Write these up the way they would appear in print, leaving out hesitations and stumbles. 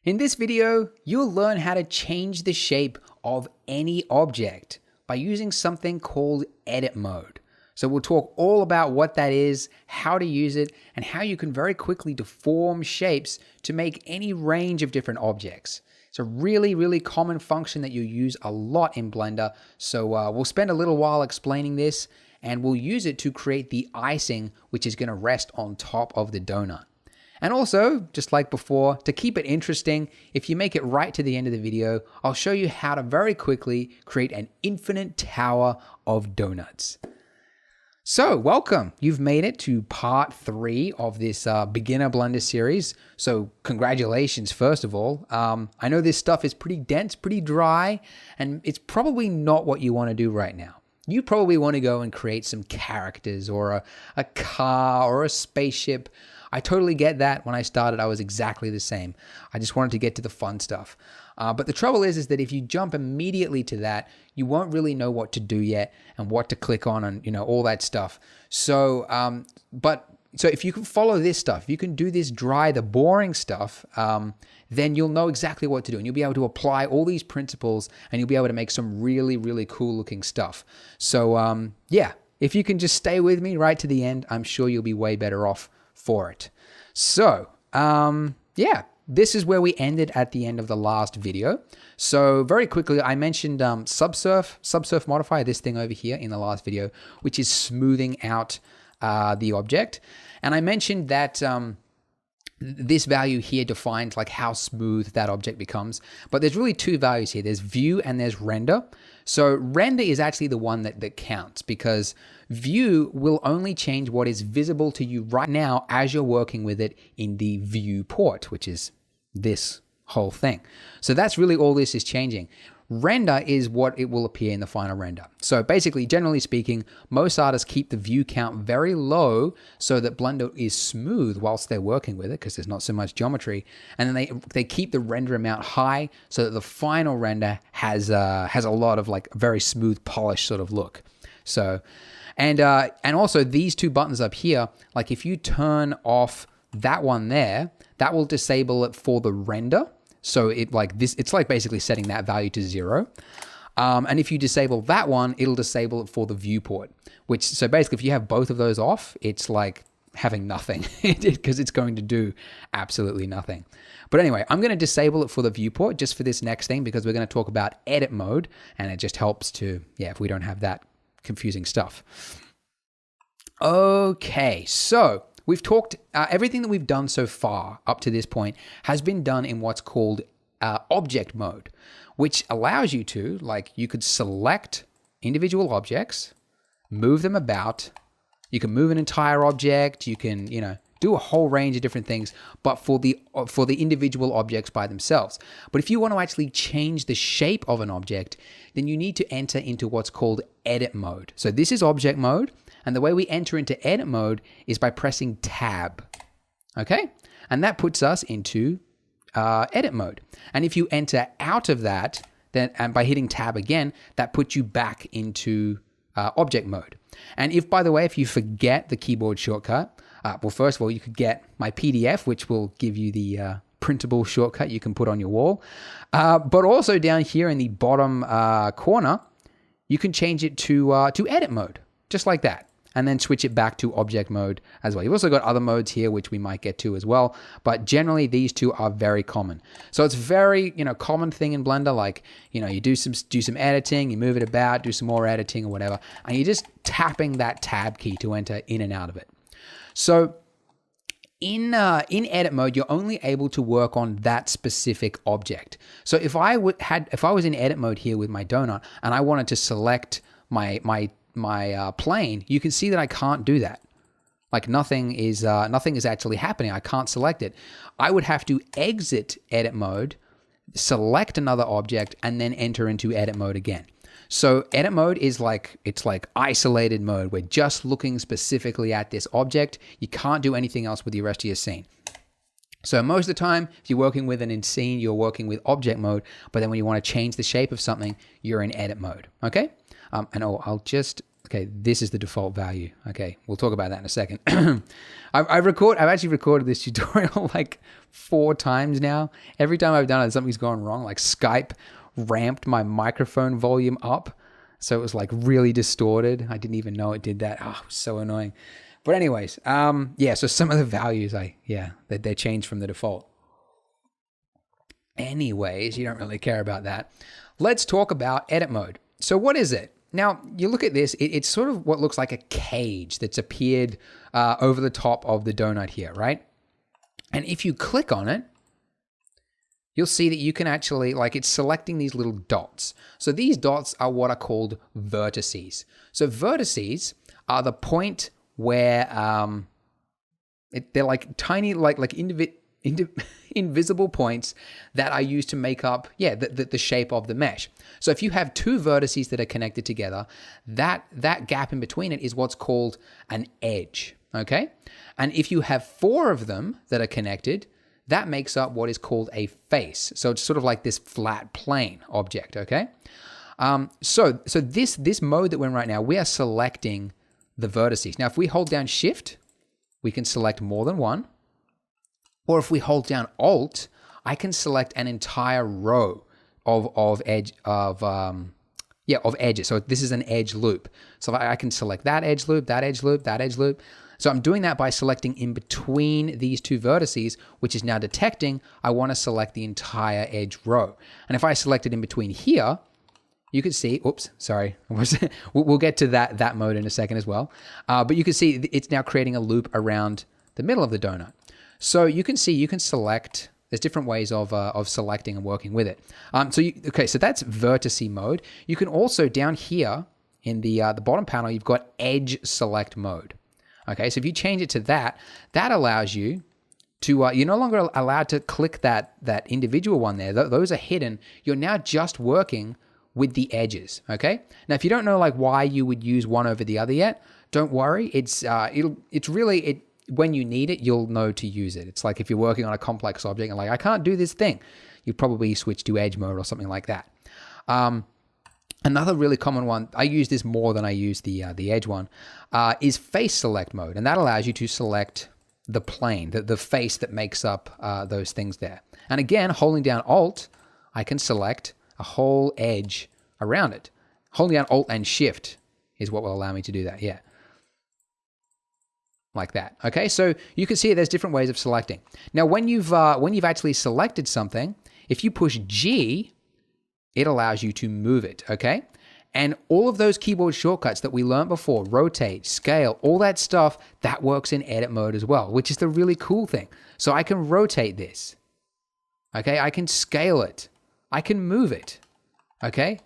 In this video, you'll learn how to change the shape of any object by using something called edit mode. So we'll talk all about what that is, how to use it, and how you can very quickly deform shapes to make any range of different objects. It's a really common function that you use a lot in Blender. So we'll spend a little while explaining this, and we'll use it to create the icing, which is going to rest on top of the donut. And also, just like before, to keep it interesting, if you make it right to the end of the video, I'll show you how to very quickly create an infinite tower of donuts. So, welcome. You've made it to part 3 of this beginner Blender series. So, congratulations, first of all. I know this stuff is pretty dense, pretty dry, and it's probably not what you want to do right now. You probably want to go and create some characters or a car or a spaceship. I totally get that. When I started, I was exactly the same. I just wanted to get to the fun stuff. But the trouble is that if you jump immediately to that, you won't really know what to do yet and what to click on and, all that stuff. So, so if you can follow this stuff, you can do this dry, the boring stuff, then you'll know exactly what to do. And you'll be able to apply all these principles and you'll be able to make some really cool looking stuff. So, yeah, if you can just stay with me right to the end, I'm sure you'll be way better off for it. So, yeah, this is where we ended at the end of the last video. So very quickly, I mentioned subsurf modifier, this thing over here in the last video, which is smoothing out the object. And I mentioned that this value here defines like how smooth that object becomes. But there's really two values here. There's view and there's render. So render is actually the one that counts, because view will only change what is visible to you right now as you're working with it in the viewport, which is this whole thing. So that's really all this is changing. Render is what it will appear in the final render. So basically, generally speaking, most artists keep the view count very low so that Blender is smooth whilst they're working with it, because there's not so much geometry. And then they keep the render amount high so that the final render has a lot of like very smooth, polished sort of look. So, and also these two buttons up here, like if you turn off that one there, that will disable it for the render. So it's like basically setting that value to 0. And if you disable that one, it'll disable it for the viewport, so basically if you have both of those off, it's like having nothing because it's going to do absolutely nothing. But anyway, I'm going to disable it for the viewport just for this next thing, because we're going to talk about edit mode, and it just helps to, if we don't have that confusing stuff. Okay, so we've talked, everything that we've done so far up to this point has been done in what's called object mode, which allows you to, you could select individual objects, move them about. You can move an entire object. You can, do a whole range of different things, but for the individual objects by themselves. But if you want to actually change the shape of an object, then you need to enter into what's called edit mode. So this is object mode. And the way we enter into edit mode is by pressing tab, okay? And that puts us into edit mode. And if you enter out of that, and by hitting tab again, that puts you back into object mode. And if, by the way, if you forget the keyboard shortcut, well, first of all, you could get my PDF, which will give you the printable shortcut you can put on your wall. But also down here in the bottom corner, you can change it to edit mode, just like that, and then switch it back to object mode as well. You've also got other modes here, which we might get to as well, but generally these two are very common. So it's very, common thing in Blender, you do some editing, you move it about, do some more editing or whatever, and you're just tapping that tab key to enter in and out of it. So in edit mode, you're only able to work on that specific object. So if I was in edit mode here with my donut and I wanted to select my plane, you can see that I can't do that. Nothing is actually happening. I can't select it. I would have to exit edit mode, select another object, and then enter into edit mode again. So edit mode is it's like isolated mode. We're just looking specifically at this object. You can't do anything else with the rest of your scene. So most of the time, if you're working with an scene, you're working with object mode, but then when you want to change the shape of something, you're in edit mode, okay? And I'll just Okay, this is the default value. Okay, we'll talk about that in a second. I've actually recorded this tutorial like 4 times now. Every time I've done it, something's gone wrong. Like Skype ramped my microphone volume up, so it was like really distorted. I didn't even know it did that. Oh, it was so annoying. But anyways, yeah, so some of the values, they changed from the default. Anyways, you don't really care about that. Let's talk about edit mode. So what is it? Now, you look at this, it's sort of what looks like a cage that's appeared over the top of the donut here, right? And if you click on it, you'll see that you can actually, like, it's selecting these little dots. So these dots are what are called vertices. So vertices are the point where they're like tiny, like invisible points that are used to make up, the shape of the mesh. So if you have 2 vertices that are connected together, that gap in between it is what's called an edge, okay? And if you have 4 of them that are connected, that makes up what is called a face. So it's sort of like this flat plane object, okay? So this mode that we're in right now, we are selecting the vertices. Now, if we hold down Shift, we can select more than one. Or if we hold down Alt, I can select an entire row of edges. So this is an edge loop. So I can select that edge loop, that edge loop, that edge loop. So I'm doing that by selecting in between these 2 vertices, which is now detecting I want to select the entire edge row. And if I select it in between here, you can see, oops, sorry. We'll get to that mode in a second as well. But you can see it's now creating a loop around the middle of the donut. So you can see you can select, there's different ways of selecting and working with it. So that's vertice mode. You can also, down here in the bottom panel, you've got edge select mode. Okay, so if you change it to that allows you to, you're no longer allowed to click that individual one there. Those are hidden. You're now just working with the edges, okay? Now, if you don't know like why you would use one over the other yet, don't worry. It's really when you need it, you'll know to use it. It's like if you're working on a complex object and like, I can't do this thing, you probably switch to edge mode or something like that. Another really common one, I use this more than I use the edge one, is face select mode. And that allows you to select the plane, the face that makes up those things there. And again, holding down Alt, I can select a whole edge around it. Holding down Alt and Shift is what will allow me to do that, yeah. Like that, okay? So you can see there's different ways of selecting. Now, when you've actually selected something, if you push G, it allows you to move it, okay? And all of those keyboard shortcuts that we learned before, rotate, scale, all that stuff, that works in edit mode as well, which is the really cool thing. So I can rotate this, okay? I can scale it. I can move it, okay?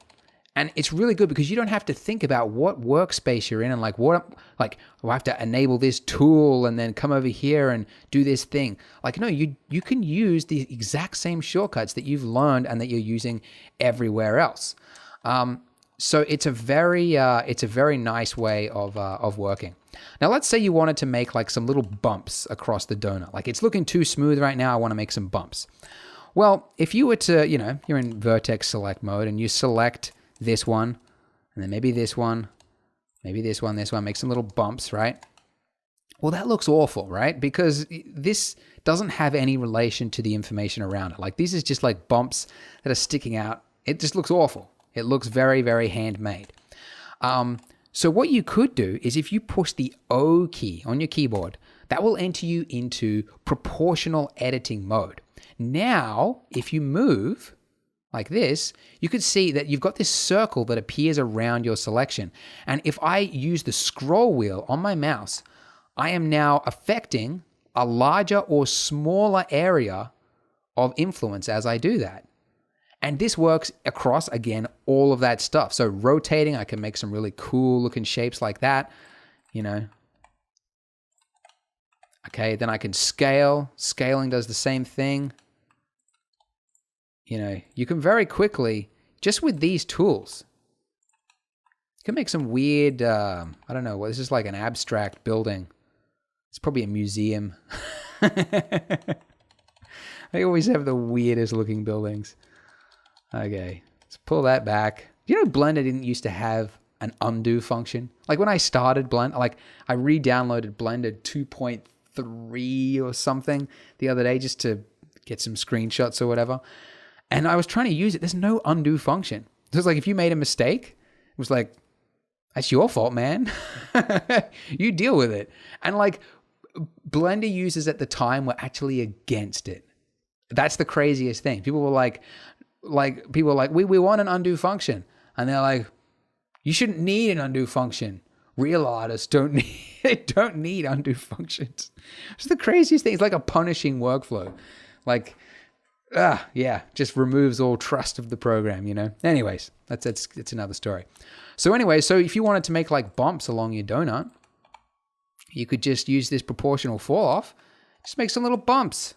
And it's really good because you don't have to think about what workspace you're in and I have to enable this tool and then come over here and do this thing. Like, no, you can use the exact same shortcuts that you've learned and that you're using everywhere else. So it's a very nice way of working. Now, let's say you wanted to make like some little bumps across the donut. Like it's looking too smooth right now. I want to make some bumps. Well, if you were to, you're in vertex select mode and you select this one, and then maybe this one, this one, make some little bumps, right? Well, that looks awful, right? Because this doesn't have any relation to the information around it. Like these is just like bumps that are sticking out. It just looks awful. It looks very, very handmade. So what you could do is if you push the O key on your keyboard, that will enter you into proportional editing mode. Now, if you move like this, you can see that you've got this circle that appears around your selection. And if I use the scroll wheel on my mouse, I am now affecting a larger or smaller area of influence as I do that. And this works across, again, all of that stuff. So rotating, I can make some really cool looking shapes like that, Okay, then I can scale. Scaling does the same thing. You can very quickly, just with these tools, you can make some weird, I don't know, this is like an abstract building. It's probably a museum. They always have the weirdest looking buildings. Okay, let's pull that back. Blender didn't used to have an undo function. Like when I started Blender, like I re-downloaded Blender 2.3 or something the other day just to get some screenshots or whatever. And I was trying to use it. There's no undo function. So it's like if you made a mistake, it was like, that's your fault, man. You deal with it. And like Blender users at the time were actually against it. That's the craziest thing. People were like we want an undo function. And they're like, you shouldn't need an undo function. Real artists don't need undo functions. It's the craziest thing. It's like a punishing workflow. Like, just removes all trust of the program, you know? Anyways, that's another story. So anyway, so if you wanted to make like bumps along your donut, you could just use this proportional fall off, just make some little bumps.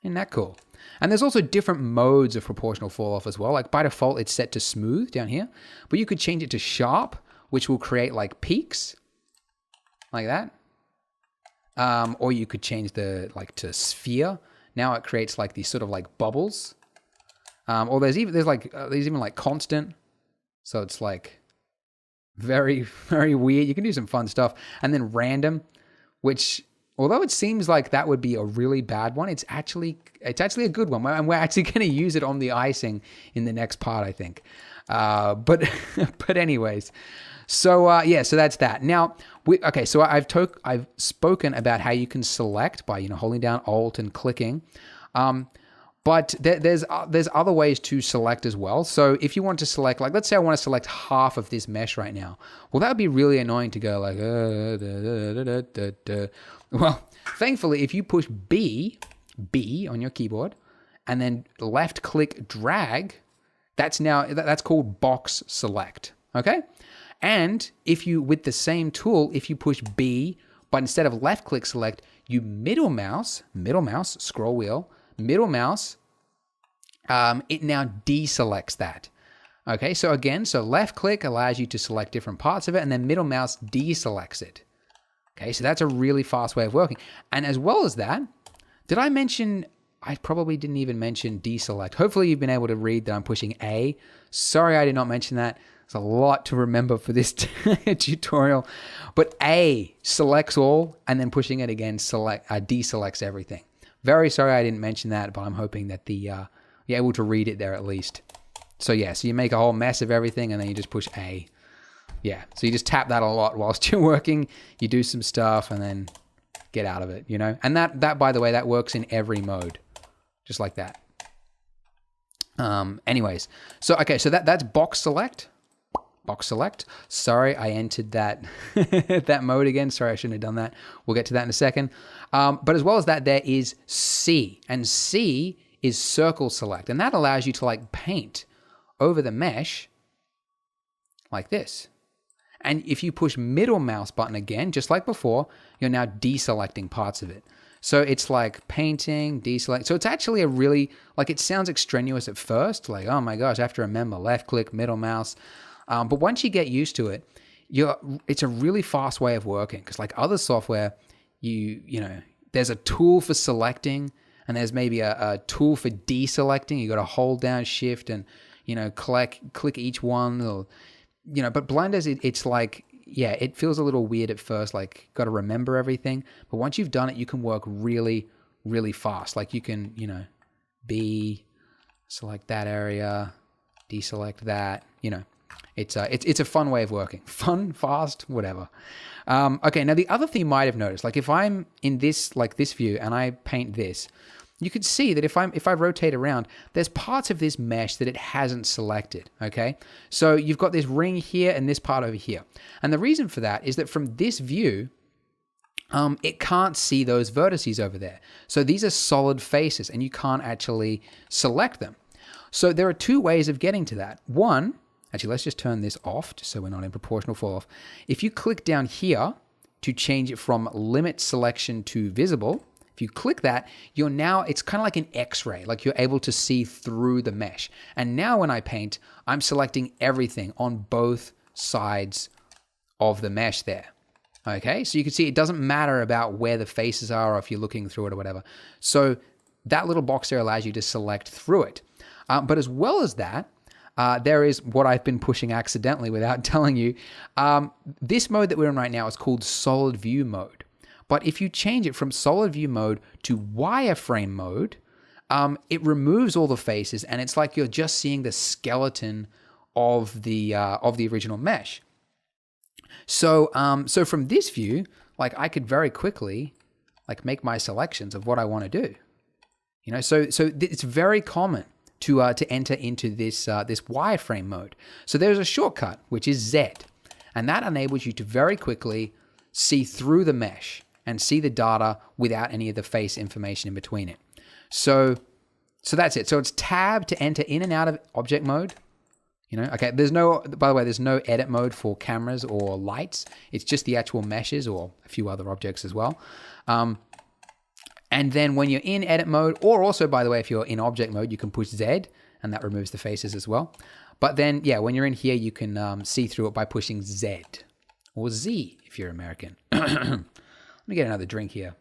Isn't that cool? And there's also different modes of proportional fall off as well. Like by default, it's set to smooth down here, but you could change it to sharp, which will create like peaks like that. Or you could change to sphere. Now it creates like these sort of like bubbles. Or there's even like constant. So it's like very, very weird. You can do some fun stuff. And then random, which although it seems like that would be a really bad one, it's actually a good one. And we're actually going to use it on the icing in the next part, I think. But anyways, so so that's that. Now, so I've spoken about how you can select by holding down Alt and clicking. But there's other ways to select as well. So if you want to select, like, let's say I want to select half of this mesh right now. Well, that would be really annoying to go like, Well, thankfully, if you push B on your keyboard and then left click drag, that's called box select. Okay. And if you, with the same tool, if you push B, but instead of left click select, you middle mouse, scroll wheel, middle mouse, it now deselects that. Okay, so again, left click allows you to select different parts of it, and then middle mouse deselects it. Okay, so that's a really fast way of working. And as well as that, did I mention, I probably didn't even mention deselect. Hopefully you've been able to read that I'm pushing A. Sorry I did not mention that. It's a lot to remember for this tutorial. But A selects all, and then pushing it again deselects everything. Very sorry I didn't mention that, but I'm hoping that you're able to read it there at least. So so you make a whole mess of everything, and then you just push A. Yeah, so you just tap that a lot whilst you're working. You do some stuff, and then get out of it, And that by the way, that works in every mode, just like that. Anyways, so that's box select. Box select. Sorry, I entered that that mode again. Sorry, I shouldn't have done that. We'll get to that in a second. But as well as that, there is C, and C is circle select, and that allows you to like paint over the mesh like this. And if you push middle mouse button again, just like before, you're now deselecting parts of it. So it's like painting, deselect. So it's actually a really, like, it sounds extraneous at first, like, oh my gosh, I have to remember left click, middle mouse. But once you get used to it, it's a really fast way of working, because like other software, there's a tool for selecting, and there's maybe a tool for deselecting. You got to hold down Shift and click each one, or But Blender's it's like, it feels a little weird at first, like got to remember everything. But once you've done it, you can work really, really fast. Like you can B, select that area, deselect that. It's a fun way of working. Fun, fast, whatever. Okay, now the other thing you might have noticed, like if I'm in this view and I paint this, you could see that if I rotate around, there's parts of this mesh that it hasn't selected, okay? So you've got this ring here and this part over here. And the reason for that is that from this view, it can't see those vertices over there. So these are solid faces, and you can't actually select them. So there are two ways of getting to that. One, actually, let's just turn this off, just so we're not in proportional fall off. If you click down here to change it from limit selection to visible, if you click that, it's kind of like an X-ray, like you're able to see through the mesh. And now when I paint, I'm selecting everything on both sides of the mesh there. Okay, so you can see it doesn't matter about where the faces are or if you're looking through it or whatever. So that little box there allows you to select through it. But as well as that, there is what I've been pushing accidentally without telling you. This mode that we're in right now is called solid view mode. But if you change it from solid view mode to wireframe mode, it removes all the faces, and it's like you're just seeing the skeleton of the original mesh. So from this view, like I could very quickly like make my selections of what I want to do. You know, so it's very common to enter into this wireframe mode. So there's a shortcut which is Z, and that enables you to very quickly see through the mesh and see the data without any of the face information in between it. So that's it. So it's tab to enter in and out of object mode. You know, okay, by the way, there's no edit mode for cameras or lights. It's just the actual meshes or a few other objects as well. And then when you're in edit mode, or also, by the way, if you're in object mode, you can push Z, and that removes the faces as well. But then, yeah, when you're in here, you can see through it by pushing Z, or Z if you're American. Let me get another drink here.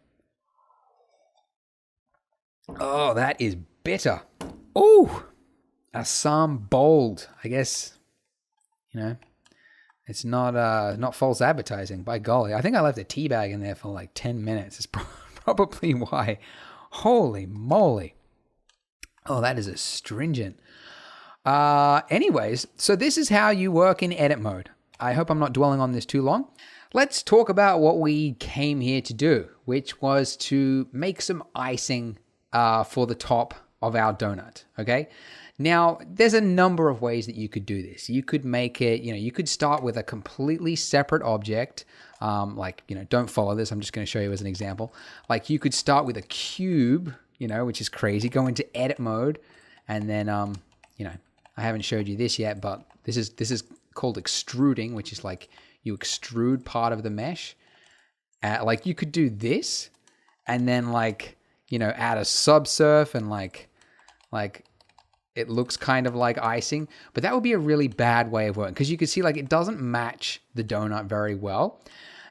Oh, that is bitter. Oh, Assam Bold. I guess, you know, it's not false advertising. By golly, I think I left a tea bag in there for like 10 minutes. It's probably why. Holy moly. Oh, that is astringent. Anyways, so this is how you work in edit mode. I hope I'm not dwelling on this too long. Let's talk about what we came here to do, which was to make some icing for the top of our donut, okay? Now, there's a number of ways that you could do this. You could make it, you know, you could start with a completely separate object, like, you know, don't follow this. I'm just going to show you as an example. Like you could start with a cube, you know, which is crazy. Go into edit mode, and then, you know, I haven't showed you this yet, but this is called extruding, which is like you extrude part of the mesh. Like you could do this, and then like, you know, add a subsurf and like it looks kind of like icing, but that would be a really bad way of working because you can see like it doesn't match the donut very well.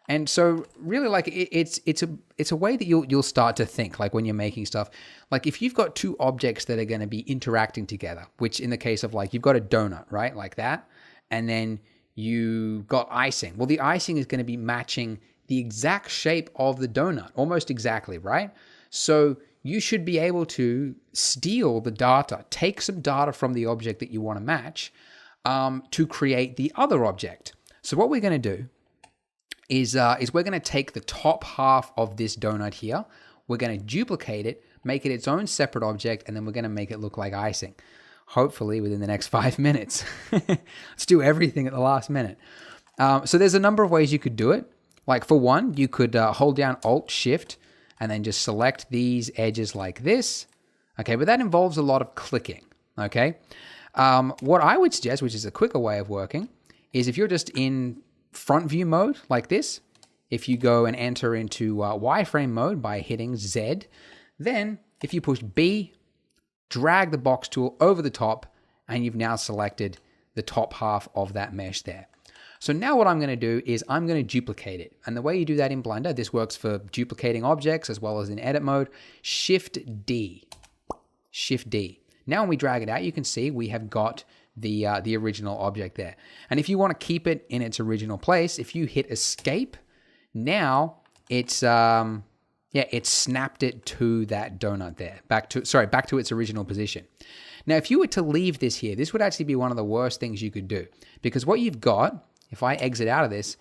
And so really like it's a way that you'll start to think like when you're making stuff, like if you've got two objects that are going to be interacting together, which in the case of like you've got a donut, right? Like that. And then you got icing. Well, the icing is going to be matching the exact shape of the donut, almost exactly, right? So you should be able to steal the data, take some data from the object that you want to match to create the other object. So what we're going to do is we're going to take the top half of this donut here. We're going to duplicate it, make it its own separate object, and then we're going to make it look like icing. Hopefully within the next 5 minutes. Let's do everything at the last minute. So there's a number of ways you could do it. Like for one, you could hold down Alt-Shift and then just select these edges like this. Okay, but that involves a lot of clicking, okay? What I would suggest, which is a quicker way of working, is if you're just in front view mode like this, if you go and enter into wireframe mode by hitting Z, then if you push B, drag the box tool over the top, and you've now selected the top half of that mesh there. So now what I'm going to do is I'm going to duplicate it. And the way you do that in Blender, this works for duplicating objects as well as in edit mode, Shift D. Shift D. Now when we drag it out, you can see we have got the original object there. And if you want to keep it in its original place, if you hit Escape, now it's it snapped it to that donut there, back to its original position. Now, if you were to leave this here, this would actually be one of the worst things you could do, because what you've got, if I exit out of this,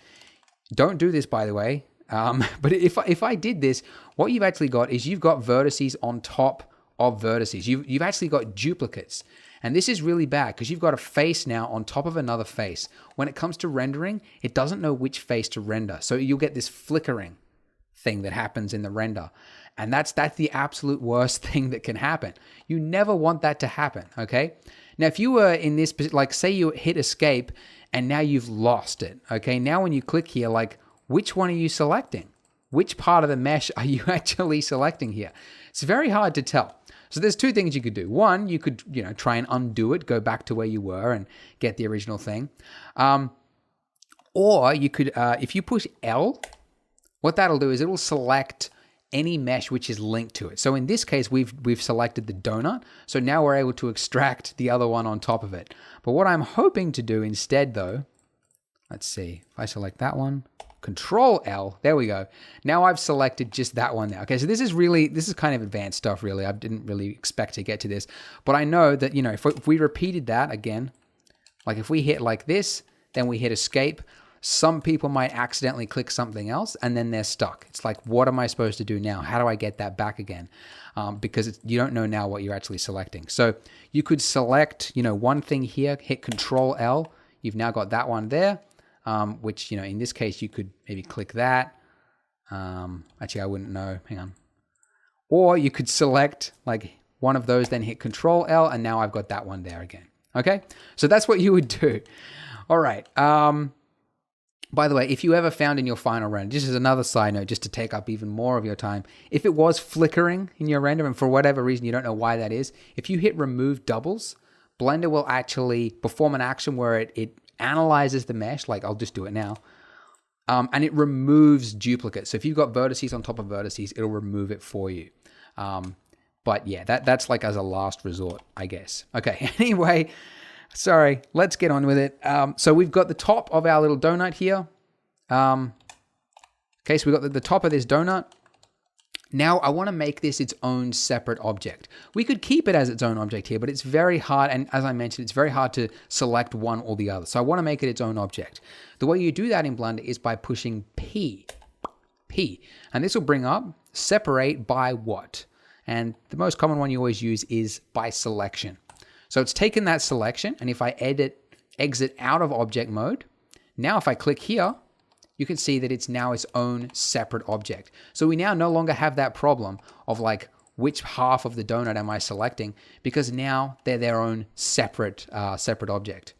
don't do this, by the way, but if I did this, what you've actually got is you've got vertices on top of vertices. You've actually got duplicates. And this is really bad because you've got a face now on top of another face. When it comes to rendering, it doesn't know which face to render. So you'll get this flickering thing that happens in the render. And that's the absolute worst thing that can happen. You never want that to happen, okay? Now, if you were in this, like say you hit Escape and now you've lost it, okay? Now when you click here, like which one are you selecting? Which part of the mesh are you actually selecting here? It's very hard to tell. So there's two things you could do. One, you could, try and undo it, go back to where you were and get the original thing. Or you could, if you push L, what that'll do is it'll select any mesh which is linked to it. So in this case, we've selected the donut. So now we're able to extract the other one on top of it. But what I'm hoping to do instead though, let's see, if I select that one, Control L, there we go. Now I've selected just that one now. Okay, so this is kind of advanced stuff really. I didn't really expect to get to this, but I know that, you know, if we repeated that again, like if we hit like this, then we hit escape, some people might accidentally click something else and then they're stuck. It's like, what am I supposed to do now? How do I get that back again? Because you don't know now what you're actually selecting. So you could select, you know, one thing here, hit Control L. You've now got that one there, which, you know, in this case, you could maybe click that. Actually, I wouldn't know. Hang on. Or you could select like one of those, then hit Control L, and now I've got that one there again. Okay? So that's what you would do. All right. By the way, if you ever found in your final render, just as another side note, just to take up even more of your time, if it was flickering in your render, and for whatever reason you don't know why that is, if you hit remove doubles, Blender will actually perform an action where it analyzes the mesh, like I'll just do it now, and it removes duplicates. So if you've got vertices on top of vertices, it'll remove it for you. But yeah, that's like as a last resort, I guess. Okay, anyway, sorry, let's get on with it. So we've got the top of our little donut here. Okay, so we've got the top of this donut. Now I want to make this its own separate object. We could keep it as its own object here, but it's very hard, and as I mentioned, it's very hard to select one or the other. So I want to make it its own object. The way you do that in Blender is by pushing P. And this will bring up separate by what? And the most common one you always use is by selection. So it's taken that selection, and if I exit out of object mode, now if I click here, you can see that it's now its own separate object. So we now no longer have that problem of like, which half of the donut am I selecting? Because now they're their own separate object.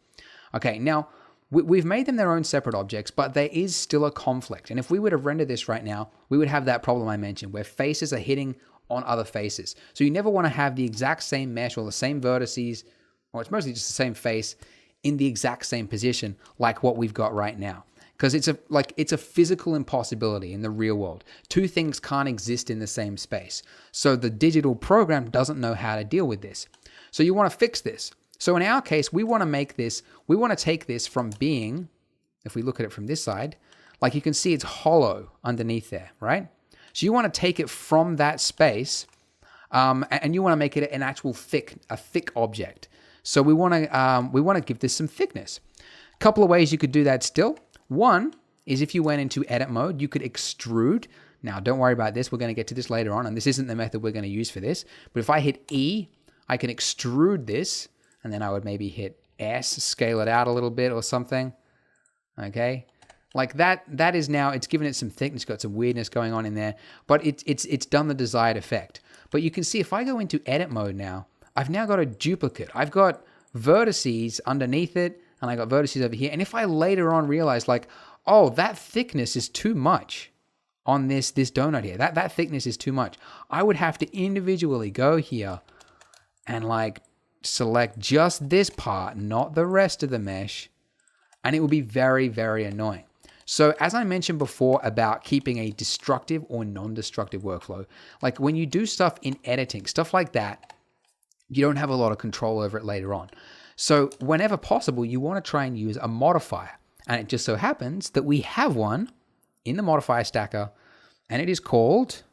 Okay, now we've made them their own separate objects, but there is still a conflict. And if we were to render this right now, we would have that problem I mentioned where faces are hitting on other faces. So you never want to have the exact same mesh or the same vertices, or it's mostly just the same face in the exact same position like what we've got right now. Because it's a physical impossibility in the real world. Two things can't exist in the same space. So the digital program doesn't know how to deal with this. So you want to fix this. So in our case, we want to take this from being, if we look at it from this side, like you can see it's hollow underneath there, right? So you want to take it from that space, and you want to make it an actual thick object. So we want to give this some thickness. A couple of ways you could do that still. One is if you went into edit mode, you could extrude. Now, don't worry about this. We're going to get to this later on, and this isn't the method we're going to use for this. But if I hit E, I can extrude this, and then I would maybe hit S, scale it out a little bit or something. Okay, like that is now, it's given it some thickness, got some weirdness going on in there, but it's done the desired effect. But you can see if I go into edit mode now, I've now got a duplicate. I've got vertices underneath it, and I got vertices over here. And if I later on realize like, oh, that thickness is too much on this donut here, that thickness is too much, I would have to individually go here and like select just this part, not the rest of the mesh. And it will be very, very annoying. So as I mentioned before about keeping a destructive or non-destructive workflow, like when you do stuff in editing, stuff like that, you don't have a lot of control over it later on. So whenever possible, you want to try and use a modifier. And it just so happens that we have one in the modifier stacker, and it is called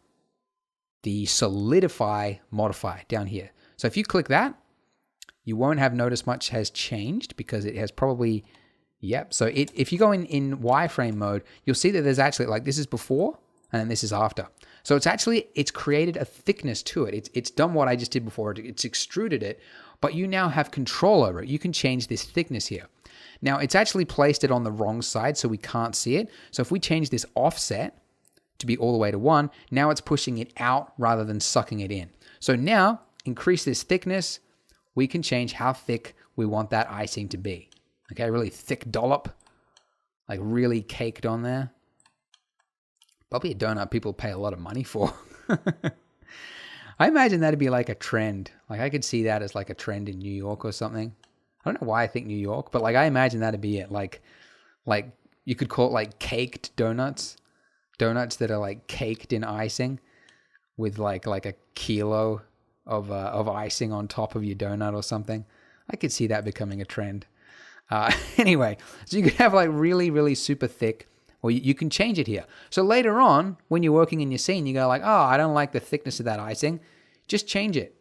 the solidify modifier down here. So if you click that, you won't have noticed much has changed because it has probably, yep. So if you go in wireframe mode, you'll see that there's actually like, this is before and then this is after. So it's created a thickness to it. It's done what I just did before. It's extruded it, but you now have control over it. You can change this thickness here. Now it's actually placed it on the wrong side, so we can't see it. So if we change this offset to be all the way to 1, now it's pushing it out rather than sucking it in. So now increase this thickness. We can change how thick we want that icing to be. Okay, really thick dollop, like really caked on there. Probably a donut people pay a lot of money for. I imagine that'd be like a trend. Like I could see that as like a trend in New York or something. I don't know why I think New York, but like I imagine that'd be it. Like you could call it like caked donuts. Donuts that are like caked in icing. with like a kilo of icing on top of your donut or something. I could see that becoming a trend. Anyway, so you could have like really, really super thick, or you can change it here. So later on, when you're working in your scene, you go like, oh, I don't like the thickness of that icing. Just change it.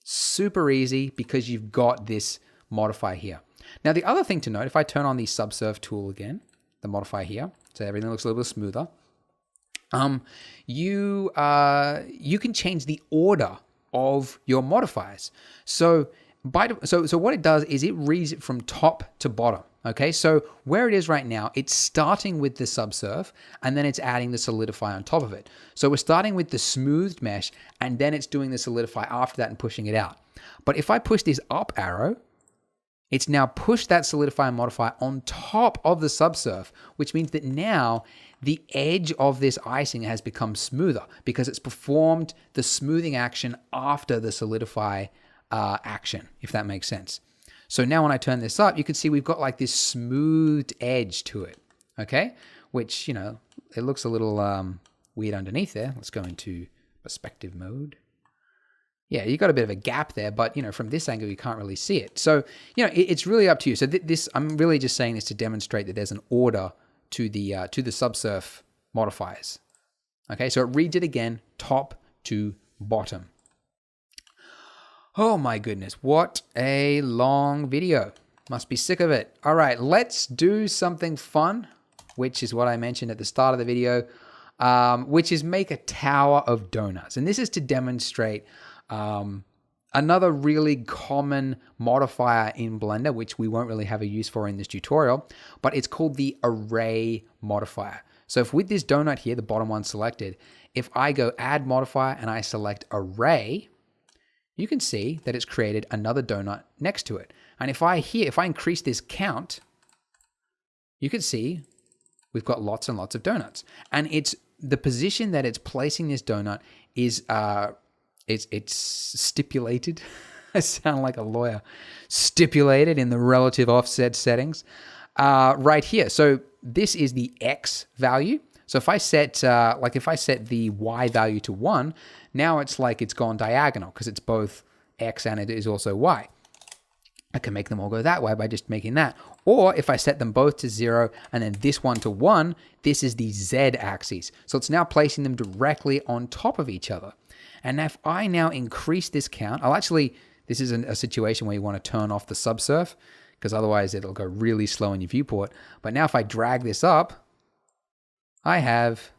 Super easy because you've got this modifier here. Now, the other thing to note, if I turn on the subsurf tool again, the modifier here, so everything looks a little bit smoother, you can change the order of your modifiers. So what it does is it reads it from top to bottom. Okay, so where it is right now, it's starting with the subsurf and then it's adding the solidify on top of it. So we're starting with the smoothed mesh and then it's doing the solidify after that and pushing it out. But if I push this up arrow, it's now pushed that solidify and modify on top of the subsurf, which means that now the edge of this icing has become smoother because it's performed the smoothing action after the solidify action, if that makes sense. So now when I turn this up, you can see we've got like this smoothed edge to it, okay? Which, you know, it looks a little weird underneath there. Let's go into perspective mode. Yeah, you got a bit of a gap there, but, you know, from this angle, you can't really see it. So, you know, it's really up to you. So this, I'm really just saying this to demonstrate that there's an order to the subsurf modifiers. Okay, so it reads it again, top to bottom. Oh my goodness, what a long video. Must be sick of it. All right, let's do something fun, which is what I mentioned at the start of the video, which is make a tower of donuts. And this is to demonstrate another really common modifier in Blender, which we won't really have a use for in this tutorial, but it's called the array modifier. So if with this donut here, the bottom one selected, if I go add modifier and I select array, you can see that it's created another donut next to it. And if I increase this count, you can see we've got lots and lots of donuts. And it's the position that it's placing this donut is it's stipulated. I sound like a lawyer. Stipulated in the relative offset settings right here. So this is the X value. So if I set the Y value to 1, now it's like it's gone diagonal because it's both X and it is also Y. I can make them all go that way by just making that. Or if I set them both to 0 and then this one to 1, this is the Z axis. So it's now placing them directly on top of each other. And if I now increase this count, this is a situation where you want to turn off the subsurf because otherwise it'll go really slow in your viewport. But now if I drag this up, I have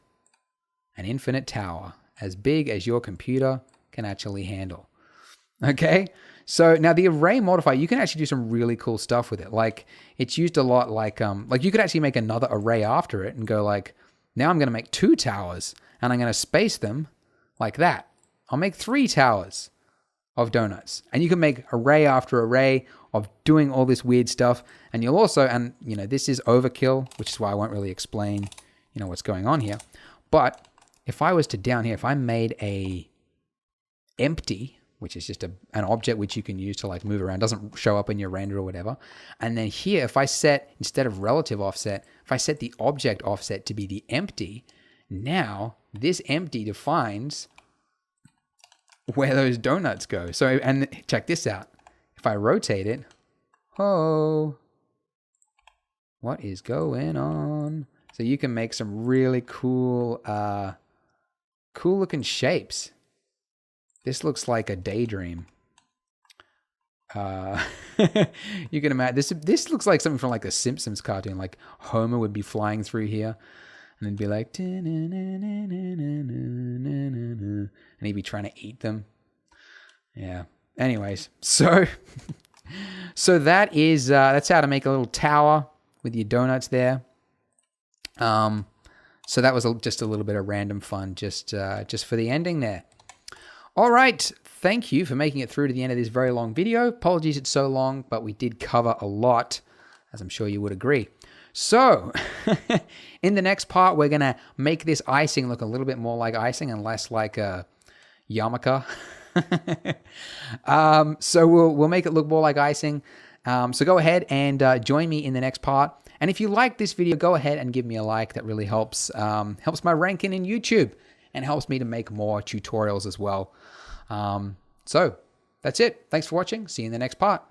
an infinite tower as big as your computer can actually handle. Okay? So now the array modifier, you can actually do some really cool stuff with it. Like it's used a lot like you could actually make another array after it and go like, now I'm going to make 2 towers and I'm going to space them like that. I'll make 3 towers of donuts. And you can make array after array of doing all this weird stuff. And you'll also, and you know, this is overkill, which is why I won't really explain, you know, what's going on here. But if I was to down here, if I made a empty, which is just an object which you can use to like move around, doesn't show up in your render or whatever. And then here, if I set, instead of relative offset, if I set the object offset to be the empty, now this empty defines where those donuts go. So, and check this out. If I rotate it, oh, what is going on? So you can make some really cool, cool looking shapes. This looks like a daydream. You can imagine this looks like something from like a Simpsons cartoon. Like Homer would be flying through here, and then be like, and he'd be trying to eat them. Yeah. Anyways, so that is that's how to make a little tower with your donuts there. So that was just a little bit of random fun, just for the ending there. All right, thank you for making it through to the end of this very long video. Apologies it's so long, but we did cover a lot, as I'm sure you would agree. So, in the next part, we're going to make this icing look a little bit more like icing and less like a yarmulke. So we'll make it look more like icing. So go ahead and join me in the next part. And if you like this video, go ahead and give me a like. That really helps my ranking in YouTube. and helps me to make more tutorials as well. So that's it. Thanks for watching. See you in the next part.